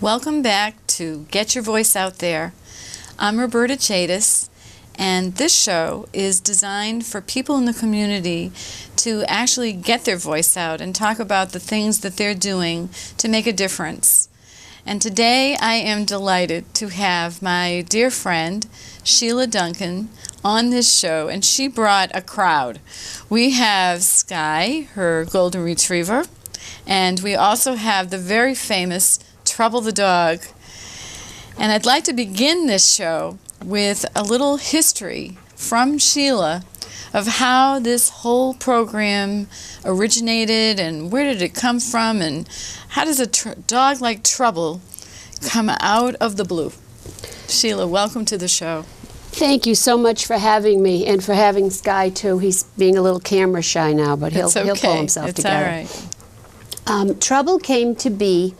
Welcome back to Get Your Voice Out There. I'm Roberta Chadis, and this show is designed for people in the community to actually get their voice out and talk about the things that they're doing to make a difference. And today I am delighted to have my dear friend, Sheila Duncan, on this show, and she brought a crowd. We have Sky, her golden retriever, and we also have the very famous Trouble the dog. And I'd like to begin this show with a little history from Sheila of how this whole program originated and where did it come from and how does a dog like Trouble come out of the blue. Sheila, welcome to the show. Thank you so much for having me and for having Sky too. He's being a little camera shy now, but he'll pull himself together. All right. Trouble came to be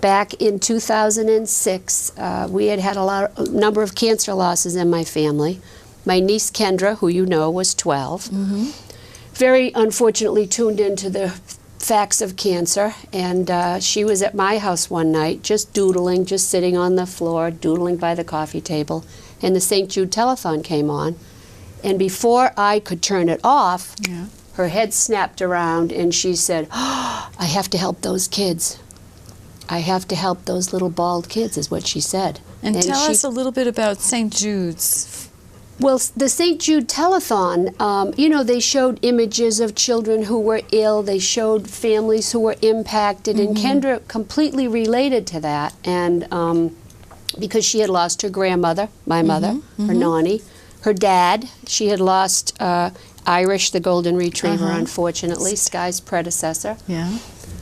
back in 2006. We had a number of cancer losses in my family. My niece Kendra, who you know, was 12. Very unfortunately tuned into the facts of cancer, and she was at my house one night just doodling, just sitting on the floor, doodling by the coffee table, and the St. Jude telethon came on, and before I could turn it off, her head snapped around and she said, "Oh, I have to help those kids. I have to help those little bald kids," is what she said. And tell us a little bit about St. Jude's. Well, the St. Jude telethon, you know, they showed images of children who were ill. They showed families who were impacted, and Kendra completely related to that. And because she had lost her grandmother, my mother, her nanny, her dad. She had lost Irish, the golden retriever, unfortunately, Sky's predecessor. Yeah.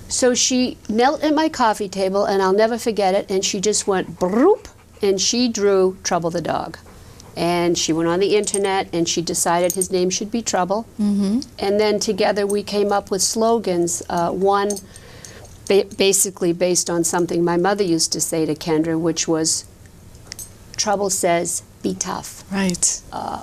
So she knelt at my coffee table, and I'll never forget it, and she just went broop, and she drew Trouble the dog. And she went on the internet, and she decided his name should be Trouble. And then together we came up with slogans, one basically based on something my mother used to say to Kendra, which was, "Trouble says, be tough." Right.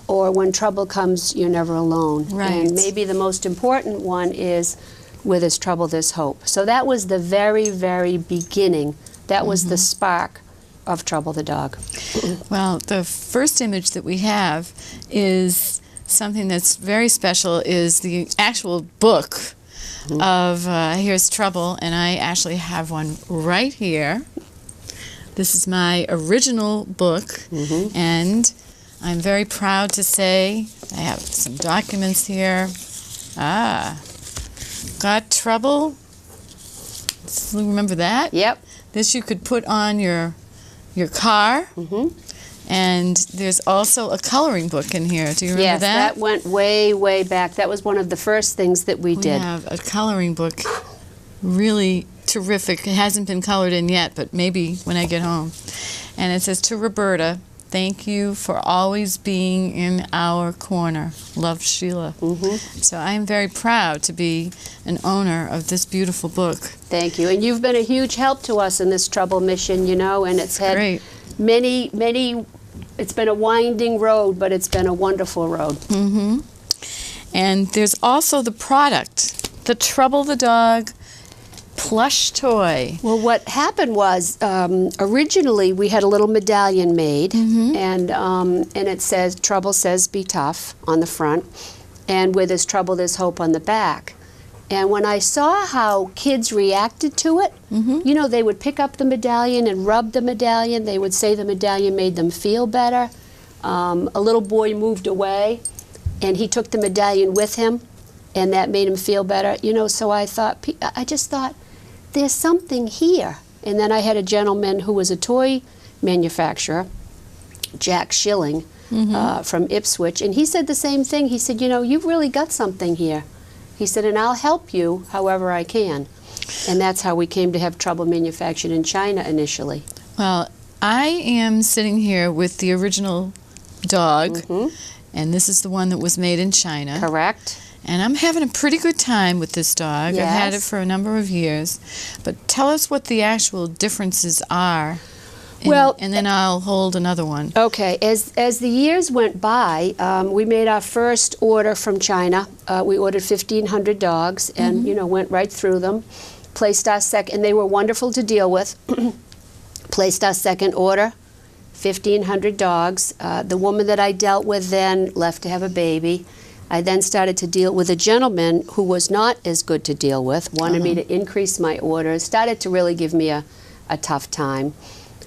Or when trouble comes, you're never alone. Right. And maybe the most important one is, "Where there's trouble, there's hope." So that was the very, very beginning. That was the spark of Trouble the dog. Well, the first image that we have is something that's very special, is the actual book of Here's Trouble, and I actually have one right here. This is my original book, and I'm very proud to say I have some documents here. Got Trouble. Remember that? Yep. This you could put on your car. And there's also a coloring book in here. Do you remember Yes, that? that went way, way back. That was one of the first things that we did. We have a coloring book. Really terrific. It hasn't been colored in yet, but maybe when I get home. And it says, "To Roberta, thank you for always being in our corner. Love, Sheila." So I am very proud to be an owner of this beautiful book. Thank you. And you've been a huge help to us in this Trouble mission, you know, and it's had many, it's been a winding road, but it's been a wonderful road. And there's also the product, the Trouble the dog plush toy. Well, what happened was, originally we had a little medallion made, and it says, "Trouble says be tough" on the front, and "Where there's trouble, there's hope" on the back. And when I saw how kids reacted to it, you know, they would pick up the medallion and rub the medallion. They would say the medallion made them feel better. A little boy moved away, and he took the medallion with him, and that made him feel better. You know, so I just thought, there's something here. And then I had a gentleman who was a toy manufacturer, Jack Schilling, from Ipswich, and he said the same thing. He said, "You know, you've really got something here." He said, "And I'll help you however I can." And that's how we came to have Trouble manufactured in China initially. Well, I am sitting here with the original dog, and this is the one that was made in China. Correct. And I'm having a pretty good time with this dog. Yes. I've had it for a number of years. But tell us what the actual differences are. And then I'll hold another one. Okay. As the years went by, we made our first order from China. We ordered 1,500 dogs and, you know, went right through them. Placed our second, and they were wonderful to deal with. Placed our second order, 1,500 dogs. The woman that I dealt with then left to have a baby. I then started to deal with a gentleman who was not as good to deal with, wanted me to increase my orders, started to really give me a tough time.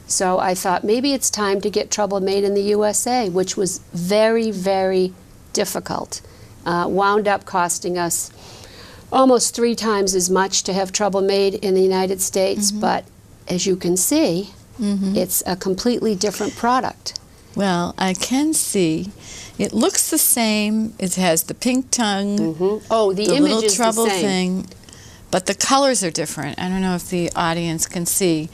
So I thought maybe it's time to get Trouble made in the USA, which was very, very difficult. Wound up costing us almost 3 times as much to have Trouble made in the United States, but as you can see, it's a completely different product. Well, I can see. It looks the same. It has the pink tongue. Oh, the image little is Trouble the same. thing, but the colors are different. I don't know if the audience can see.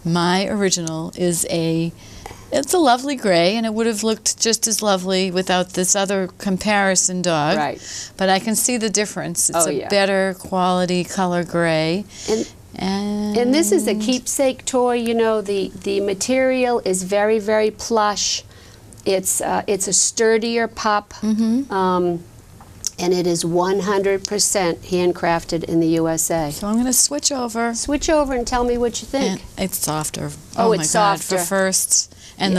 My original is it's a lovely gray, and it would have looked just as lovely without this other comparison dog. Right. But I can see the difference. It's a yeah. better quality color gray. And this is a keepsake toy. You know, the material is very, very plush. It's a sturdier pup, and it is 100% handcrafted in the USA. So I'm going to switch over. Switch over and tell me what you think. And it's softer. Oh, my it's God, softer. for first. And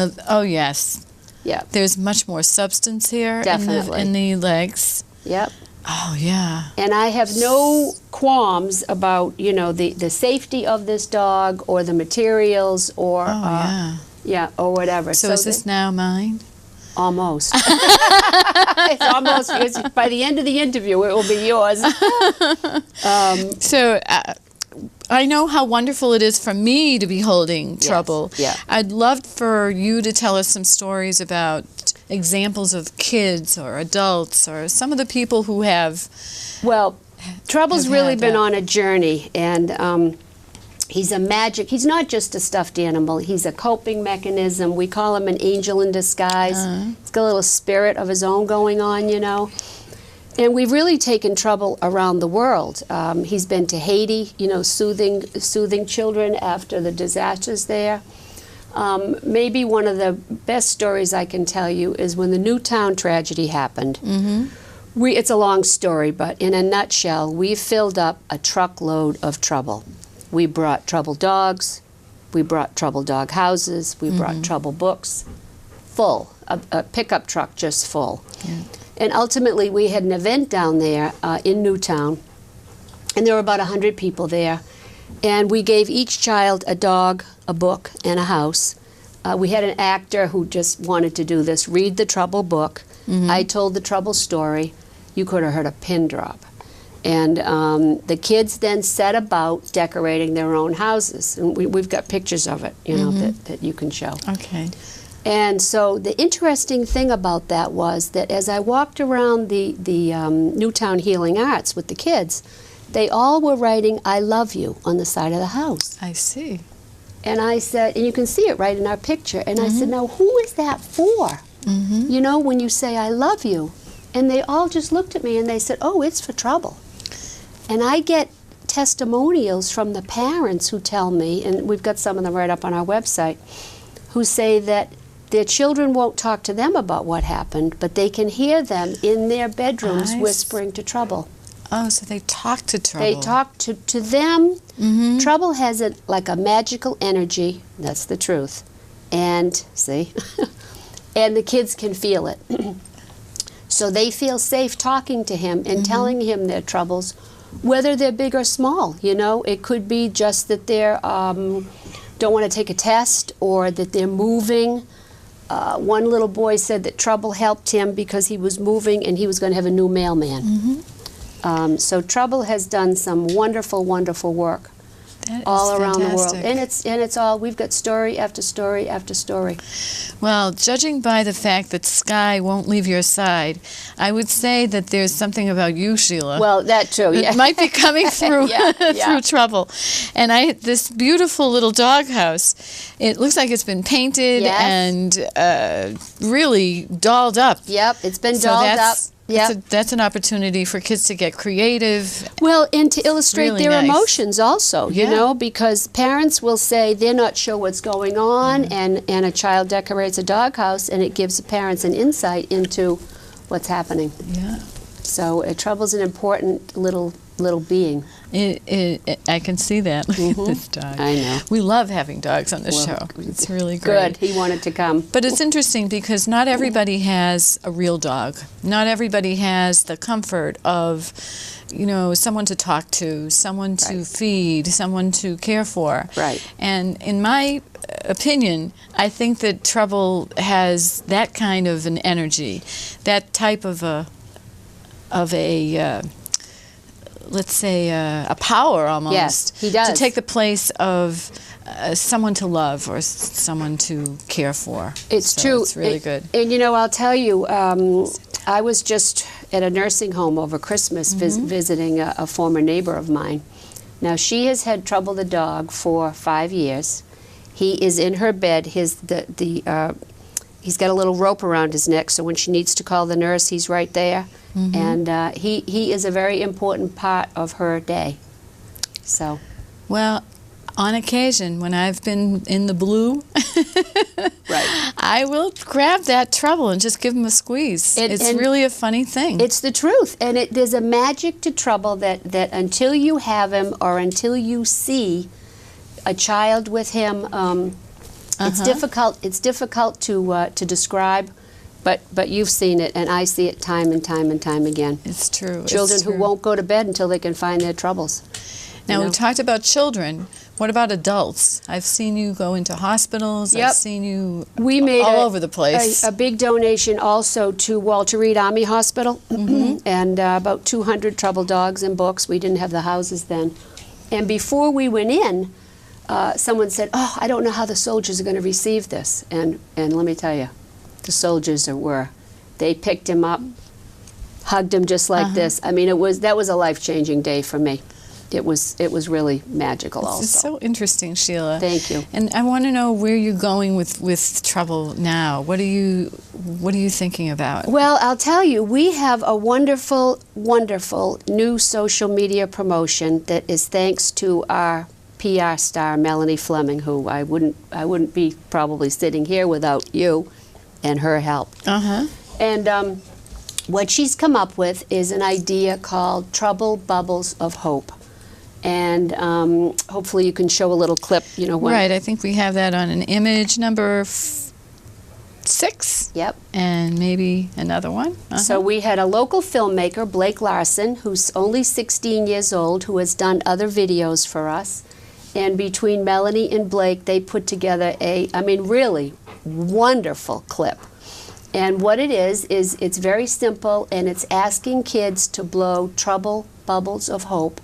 yes. Yeah. There's much more substance here Definitely. in the legs. Yep. Oh, yeah. And I have no qualms about, you know, the safety of this dog or the materials or or whatever. So is this now mine? Almost. It's almost. By the end of the interview, it will be yours. So I know how wonderful it is for me to be holding Trouble. Yeah. I'd love for you to tell us some stories about examples of kids or adults or some of the people who have. Well, Trouble's really had been that. on a journey, and he's he's not just a stuffed animal, he's a coping mechanism. We call him an angel in disguise. He's got a little spirit of his own going on, you know. And we've really taken Trouble around the world. He's been to Haiti, you know, soothing children after the disasters there. Maybe one of the best stories I can tell you is when the Newtown tragedy happened. It's a long story, but in a nutshell, we filled up a truckload of Trouble. We brought Trouble dogs, we brought Trouble dog houses, we brought Trouble books, full, a pickup truck just full. Yeah. And ultimately, we had an event down there in Newtown, and there were about 100 people there. And we gave each child a dog, a book, and a house. We had an actor who just wanted to do this, read the Trouble book. I told the Trouble story. You could have heard a pin drop. And the kids then set about decorating their own houses. And we've got pictures of it, you know, that you can show. Okay. And so the interesting thing about that was that as I walked around the Newtown Healing Arts with the kids, they all were writing, "I love you," on the side of the house. I see. And I said, and you can see it right in our picture, and I said, now who is that for? You know, when you say, "I love you." And they all just looked at me and they said, "Oh, it's for Trouble." And I get testimonials from the parents who tell me, and we've got some of them right up on our website, who say that their children won't talk to them about what happened, but they can hear them in their bedrooms whispering to Trouble. Oh, so they talk to Trouble. They talk to them. Trouble has like a magical energy. That's the truth. And, see? And the kids can feel it. So they feel safe talking to him and telling him their troubles, whether they're big or small. You know, it could be just that they're don't want to take a test, or that they're moving. One little boy said that Trouble helped him because he was moving and he was going to have a new mailman. So Trouble has done some wonderful, wonderful work all around the world. And it's all, we've got story after story after story. Well, judging by the fact that Sky won't leave your side, I would say that there's something about you, Sheila. Well, that too, yeah. It might be coming through Yeah. through Trouble. And this beautiful little doghouse, it looks like it's been painted and really dolled up. Yep, it's been So dolled up. that's an opportunity for kids to get creative. Well, and to illustrate really their nice. emotions also, you Yeah. know, because parents will say they're not sure what's going on, and a child decorates a doghouse, and it gives the parents an insight into what's happening. Yeah. So Trouble's an important little little being. I can see that. Look at this dog. I know. We love having dogs on the show. It's really Good. great. He wanted to come. But it's interesting because not everybody has a real dog. Not everybody has the comfort of, someone to talk to, someone to feed, someone to care for. Right. And in my opinion, I think that Trouble has that kind of an energy, that type of a let's say a power almost. Yes, he does. To take the place of someone to love or someone to care for. It's So true. It's really good. And I'll tell you, I was just at a nursing home over Christmas visiting a former neighbor of mine. Now, she has had Trouble the dog for 5 years. He is in her bed. He's got a little rope around his neck, so when she needs to call the nurse, he's right there. And he is a very important part of her day. So, Well, on occasion, when I've been in the blue, I will grab that Trouble and just give him a squeeze. It's really a funny thing. It's the truth. And there's a magic to Trouble that until you have him or until you see a child with him, it's difficult. It's difficult to describe. But you've seen it, and I see it time and time and time again. It's true. Children who won't go to bed until they can find their troubles. Now, we talked about children. What about adults? I've seen you go into hospitals. Yep. I've seen you We made all over the place. a big donation also to Walter Reed Army Hospital, and about 200 Trouble dogs and books. We didn't have the houses then. And before we went in, someone said, "Oh, I don't know how the soldiers are going to receive this." And let me tell you, the soldiers they picked him up, hugged him just like this. I mean, that was a life-changing day for me. It was really magical also. It's so interesting, Sheila. Thank you. And I want to know where you're going with Trouble now. What are you thinking about? Well, I'll tell you, we have a wonderful, wonderful new social media promotion that is thanks to our PR star, Melanie Fleming, who I wouldn't be probably sitting here without you and her help. And what she's come up with is an idea called Trouble Bubbles of Hope. And hopefully you can show a little clip, Right, I think we have that on an image number 6. Yep. And maybe another one. So we had a local filmmaker, Blake Larson, who's only 16 years old, who has done other videos for us. And between Melanie and Blake, they put together really wonderful clip. And what it is it's very simple, and it's asking kids to blow Trouble Bubbles of Hope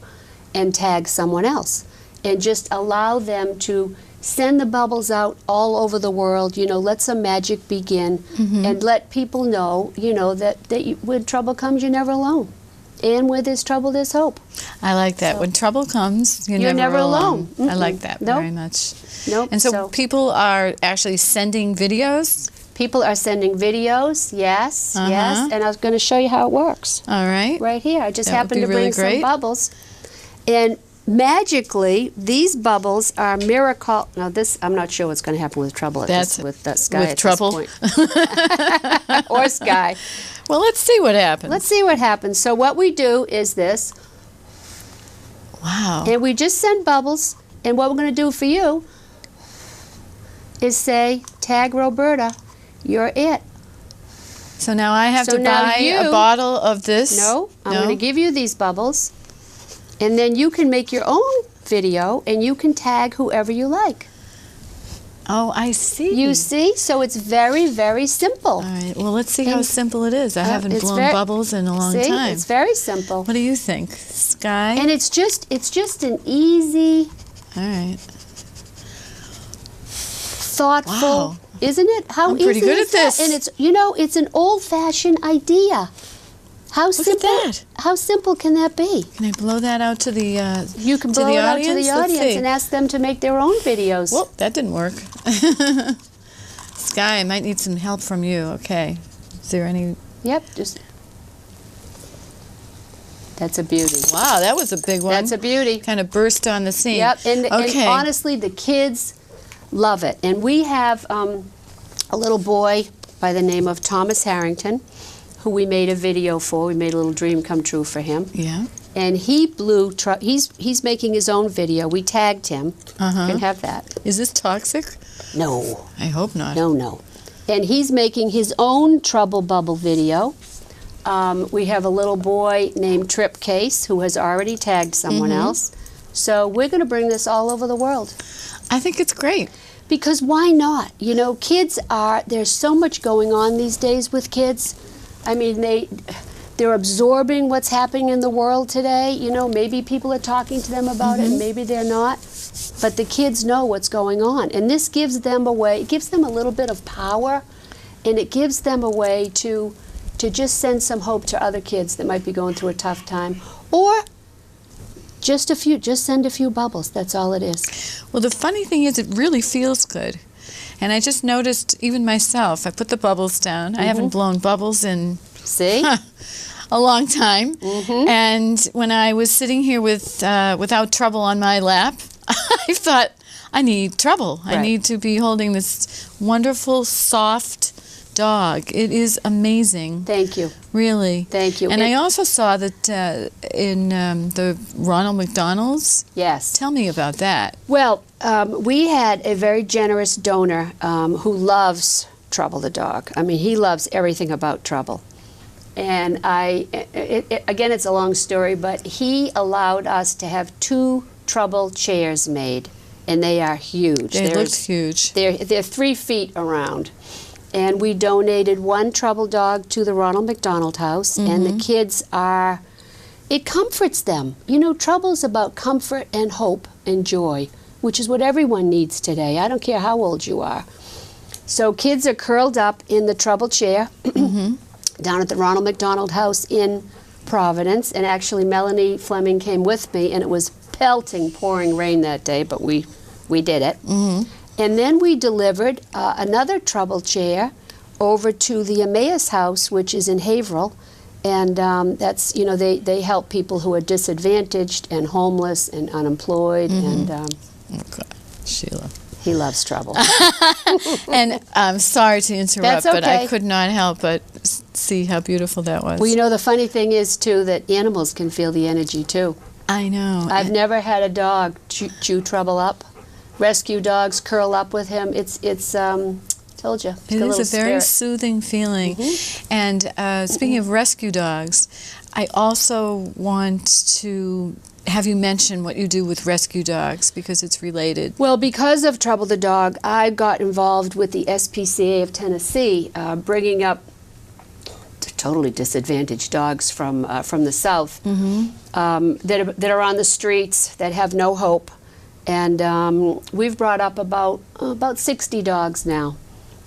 and tag someone else. And just allow them to send the bubbles out all over the world, let some magic begin, and let people know, that when trouble comes, you're never alone. And where there's trouble, there's hope. I like that. So, when trouble comes, you're never alone. I like that very much. Nope. And so people are actually sending videos? People are sending videos, yes, yes. And I was going to show you how it works. All right. Right here. I just That happened to would be really bring some great. bubbles. And magically, these bubbles are miracle. Now, this, I'm not sure what's going to happen with Trouble with that Sky with at Trouble? this point. Or Sky. Well, let's see what happens. Let's see what happens. So what we do is this. Wow. And we just send bubbles. And what we're going to do for you is say, tag Roberta, you're it. So now I have So to now buy you- a bottle of this? No, I'm going to give you these bubbles. And then you can make your own video, and you can tag whoever you like. Oh, I see. You see? So it's very, very simple. All right. Well, let's see how simple it is. I haven't blown bubbles in a long see? time. It's very simple. What do you think, Sky? And it's just an easy, All right. thoughtful, Wow. isn't it? How I'm pretty easy good is at that? this. And it's, it's an old-fashioned idea. How simple? that. How simple can that be? Can I blow that out to the You can to blow the it out audience? to the Let's audience see. and ask them to make their own videos. Whoop, that didn't work. Sky, I might need some help from you. Okay. Is there any... Yep, just... That's a beauty. Wow, that was a big one. That's a beauty. Kind of burst on the scene. Yep, and Okay. honestly, the kids love it. And we have a little boy by the name of Thomas Harrington, who we made a video for. We made a little dream come true for him. Yeah. and he blew. He's making his own video. We tagged him. You can have that. Is this toxic? No. I hope not. No. And he's making his own Trouble Bubble video. We have a little boy named Trip Case who has already tagged someone else. So we're going to bring this all over the world. I think it's great. Because why not? You know, there's so much going on these days with kids. I mean, they're absorbing what's happening in the world today. You know, maybe people are talking to them about it, and maybe they're not. But the kids know what's going on. And this gives them a way, it gives them a little bit of power, and it gives them a way to just send some hope to other kids that might be going through a tough time. Or just send a few bubbles. That's all it is. Well, the funny thing is, it really feels good. And I just noticed, even myself, I put the bubbles down. I haven't blown bubbles in a long time. And when I was sitting here without Trouble on my lap, I thought, I need Trouble. I need to be holding this wonderful, soft dog. It is amazing. Thank you. Really. Thank you. And I also saw that in the Ronald McDonald's. Yes. Tell me about that. Well, we had a very generous donor who loves Trouble the dog. I mean, he loves everything about Trouble. And again, it's a long story, but he allowed us to have 2 Trouble chairs made, and they are huge. They look huge. They're 3 feet around. And we donated 1 Trouble dog to the Ronald McDonald House, and the kids it comforts them. You know, Trouble's about comfort and hope and joy, which is what everyone needs today. I don't care how old you are. So kids are curled up in the Trouble chair down at the Ronald McDonald House in Providence, and actually Melanie Fleming came with me, and it was pelting, pouring rain that day, but we did it. And then we delivered another Trouble chair over to the Emmaus House, which is in Haverhill, and that's, you know, they help people who are disadvantaged and homeless and unemployed. And oh God, Sheila. He loves Trouble. And I'm sorry to interrupt, That's okay. but I could not help but see how beautiful that was. Well, you know, the funny thing is, too, that animals can feel the energy, too. I know. I've never had a dog chew Trouble up. Rescue dogs curl up with him. It's told you. It is a very soothing feeling. And speaking of rescue dogs, I also want to have you mention what you do with rescue dogs, because it's related. Well, because of Trouble the dog, I got involved with the SPCA of Tennessee, bringing up totally disadvantaged dogs from the South that are on the streets, that have no hope. And we've brought up about 60 dogs now,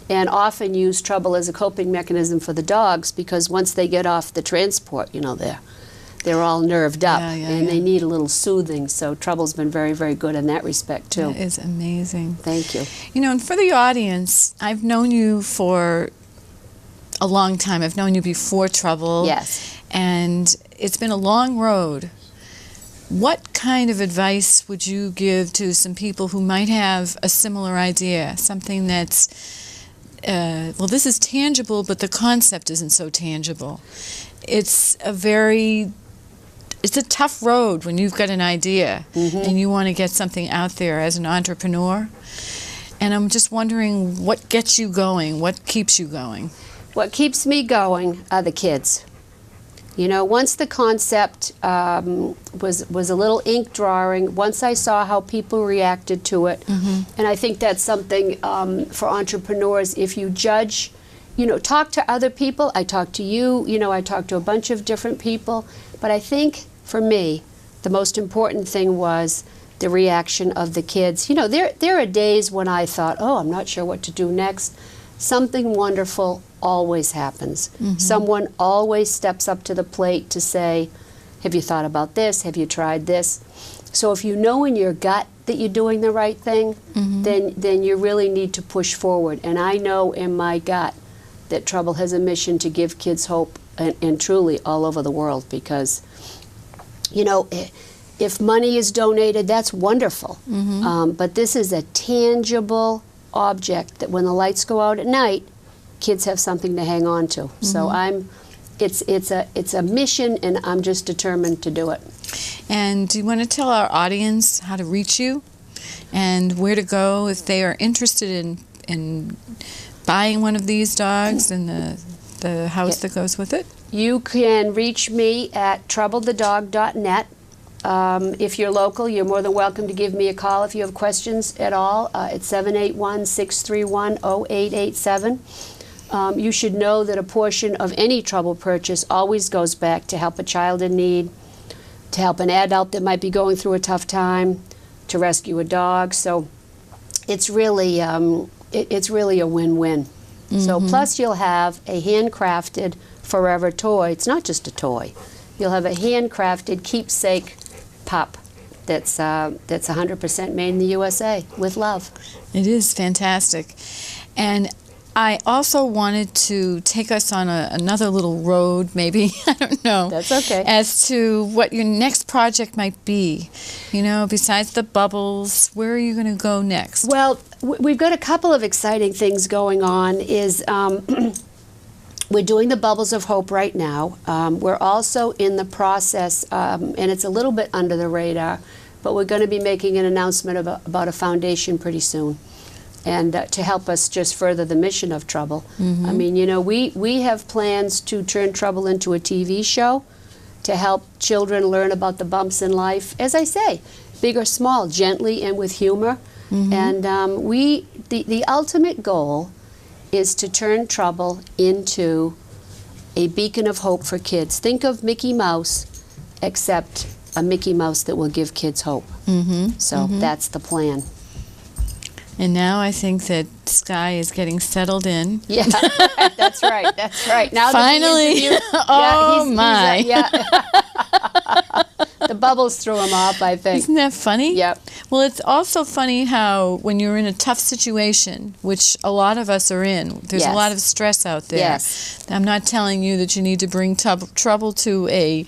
and often use Trouble as a coping mechanism for the dogs, because once they get off the transport, you know, they're all nerved up, and they need a little soothing. So Trouble's been very, very good in that respect, too. That is amazing. Thank you. You know, and for the audience, I've known you for a long time. I've known you before Trouble. Yes. And it's been a long road. What kind of advice would you give to some people who might have a similar idea, something that's, well, this is tangible, but the concept isn't so tangible? It's a tough road when you've got an idea and you want to get something out there as an entrepreneur. And I'm just wondering, what gets you going? What keeps you going? What keeps me going are the kids. You know, once the concept was a little ink drawing, once I saw how people reacted to it, and I think that's something for entrepreneurs, if you judge, you know, talk to other people. I talk to you, you know, I talk to a bunch of different people, but I think for me, the most important thing was the reaction of the kids. You know, there are days when I thought, oh, I'm not sure what to do next. Something wonderful always happens. Someone always steps up to the plate to say, have you thought about this? Have you tried this? So if you know in your gut that you're doing the right thing, then you really need to push forward. And I know in my gut that Trouble has a mission to give kids hope, and truly all over the world, because, you know, if money is donated, that's wonderful. But this is a tangible object that when the lights go out at night, kids have something to hang on to. So it's a mission, and I'm just determined to do it. And do you want to tell our audience how to reach you and where to go if they are interested in buying one of these dogs and the house that goes with it? You can reach me at troublethedog.net. If you're local, you're more than welcome to give me a call if you have questions at all. It's 781-631-0887. You should know that a portion of any Trouble purchase always goes back to help a child in need, to help an adult that might be going through a tough time, to rescue a dog. So it's really a win-win. So plus you'll have a handcrafted forever toy. It's not just a toy. You'll have a handcrafted keepsake pup that's 100% made in the USA with love. It is fantastic. And I also wanted to take us on another little road, maybe, I don't know. That's okay. As to what your next project might be. You know, besides the bubbles, where are you going to go next? Well, we've got a couple of exciting things going on. We're doing the Bubbles of Hope right now. We're also in the process, and it's a little bit under the radar, but we're going to be making an announcement about a foundation pretty soon, and to help us just further the mission of Trouble. I mean, you know, we have plans to turn Trouble into a TV show to help children learn about the bumps in life, as I say, big or small, gently and with humor. And the ultimate goal is to turn Trouble into a beacon of hope for kids. Think of Mickey Mouse, except a Mickey Mouse that will give kids hope. So that's the plan. And now I think that Sky is getting settled in. Yeah, that's right. That's right. Now finally, my! The bubbles threw him off, I think. Isn't that funny? Yep. Well, it's also funny how when you're in a tough situation, which a lot of us are in, there's a lot of stress out there. Yes. I'm not telling you that you need to bring Trouble to a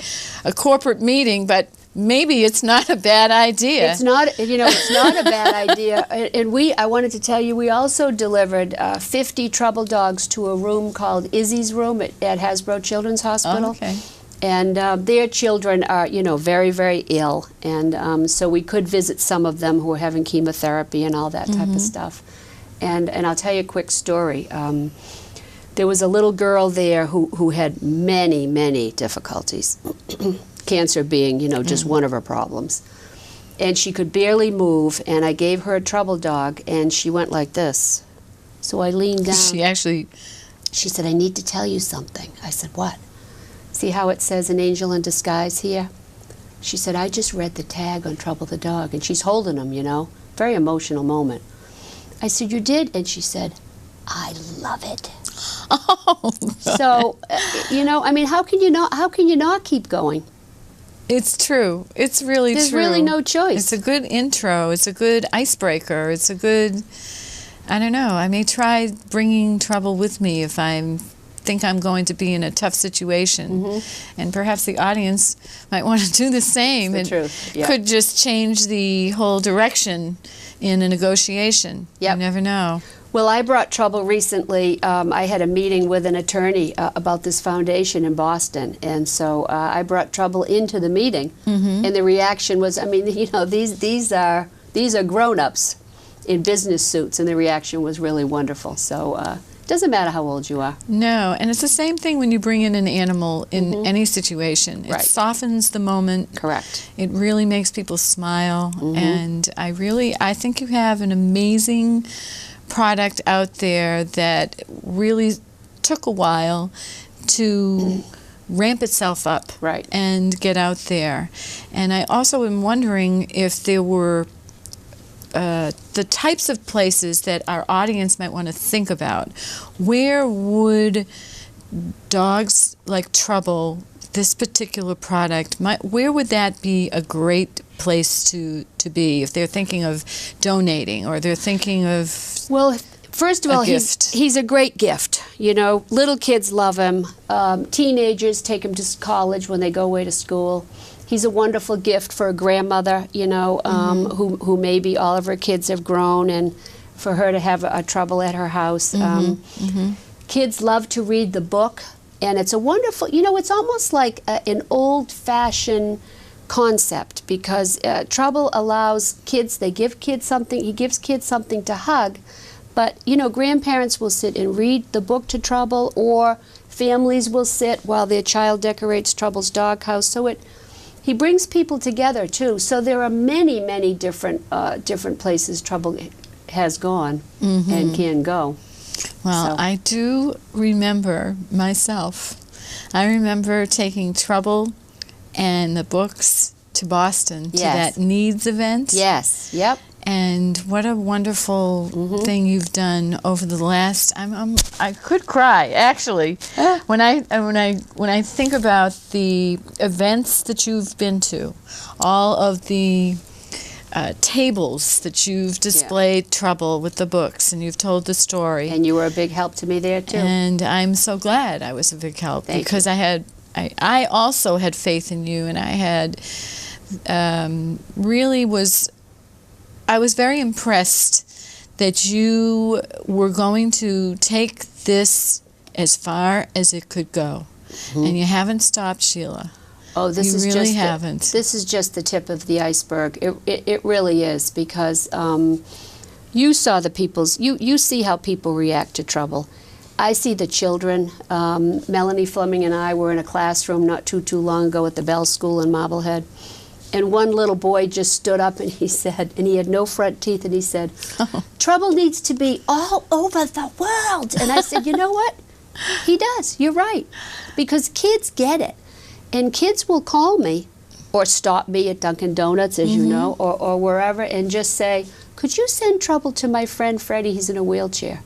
corporate meeting, but maybe it's not a bad idea. It's not, you know, it's not a bad idea. And I wanted to tell you, we also delivered 50 Trouble dogs to a room called Izzy's Room at Hasbro Children's Hospital. Oh, okay. And their children are, you know, very, very ill. And so we could visit some of them who are having chemotherapy and all that type of stuff. And I'll tell you a quick story. There was a little girl there who had many, many difficulties. Cancer being, you know, just one of her problems. And she could barely move, and I gave her a Trouble dog, and she went like this. So I leaned down. She said, "I need to tell you something." I said, "What?" "See how it says an angel in disguise here?" She said, "I just read the tag on Trouble the dog," and she's holding him, you know. Very emotional moment. I said, "You did?" And she said, "I love it." Oh, so, you know, I mean, how can you not keep going? It's true. It's really There's true. There's really no choice. It's a good intro. It's a good icebreaker. It's a good, I don't know, I may try bringing Trouble with me if I think I'm going to be in a tough situation. And perhaps the audience might want to do the same. It's the truth. Yeah. Could just change the whole direction in a negotiation. Yep. You never know. Well, I brought Trouble recently. I had a meeting with an attorney about this foundation in Boston, and so I brought Trouble into the meeting, and the reaction was, I mean, you know, these are grown-ups in business suits, and the reaction was really wonderful. So it doesn't matter how old you are. No, and it's the same thing when you bring in an animal in any situation. It softens the moment. Correct. It really makes people smile, and I think you have an amazing product out there that really took a while to ramp itself up and get out there. And I also am wondering if there were the types of places that our audience might want to think about. Where would dogs like Trouble, this particular product, where would that be a great place to be if they're thinking of donating or they're thinking of first of all, he's a great gift. You know, little kids love him. Teenagers take him to college when they go away to school. He's a wonderful gift for a grandmother, you know, who maybe all of her kids have grown, and for her to have a Trouble at her house. Kids love to read the book, and it's a wonderful, you know, it's almost like an old-fashioned concept, because Trouble allows kids, he gives kids something to hug, but grandparents will sit and read the book to Trouble, or families will sit while their child decorates Trouble's doghouse. So he brings people together too. So there are many, many different places Trouble has gone and can go. Well, I do remember myself. I remember taking Trouble and the books to Boston to that Needs event. Yes. Yep. And what a wonderful thing you've done over the last. I could cry actually when I think about the events that you've been to, all of the tables that you've displayed Trouble with the books, and you've told the story. And you were a big help to me there too. And I'm so glad I was a big help because I also had faith in you, and I had I was very impressed that you were going to take this as far as it could go. And you haven't stopped, Sheila. Oh, this is really just haven't. This is just the tip of the iceberg. It really is, because you saw the people's. You see how people react to Trouble. I see the children. Melanie Fleming and I were in a classroom not too long ago at the Bell School in Marblehead, and one little boy just stood up and he said, and he had no front teeth, and he said, "Trouble needs to be all over the world." And I said, you know what? He does. You're right, because kids get it. And kids will call me or stop me at Dunkin' Donuts, as you know, or wherever, and just say, "Could you send Trouble to my friend Freddie? He's in a wheelchair."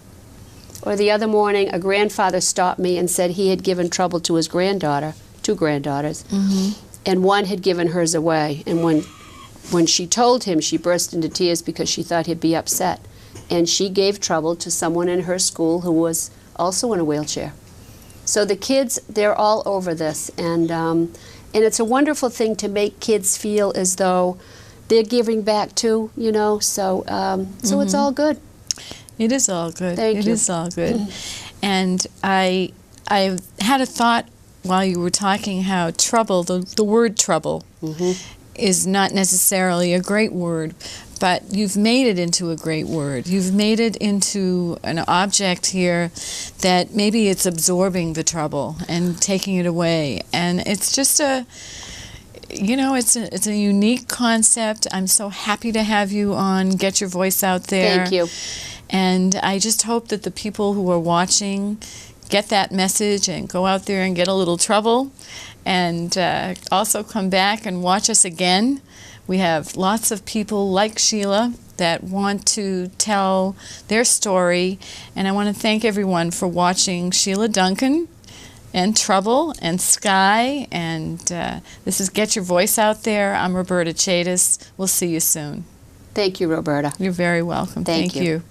Or the other morning, a grandfather stopped me and said he had given Trouble to his granddaughter, 2 granddaughters, and one had given hers away. And when she told him, she burst into tears because she thought he'd be upset. And she gave Trouble to someone in her school who was also in a wheelchair. So the kids, they're all over this, and it's a wonderful thing to make kids feel as though they're giving back too, So it's all good. It is all good. Thank you. It is all good. And I had a thought while you were talking how Trouble, the word Trouble, is not necessarily a great word, but you've made it into a great word. You've made it into an object here that maybe it's absorbing the trouble and taking it away. And it's just it's a unique concept. I'm so happy to have you on Get Your Voice Out There. Thank you. And I just hope that the people who are watching get that message and go out there and get a little Trouble, and also come back and watch us again. We have lots of people like Sheila that want to tell their story, and I want to thank everyone for watching Sheila Duncan and Trouble and Sky, and this is Get Your Voice Out There. I'm Roberta Chadis. We'll see you soon. Thank you, Roberta. You're very welcome. Thank you.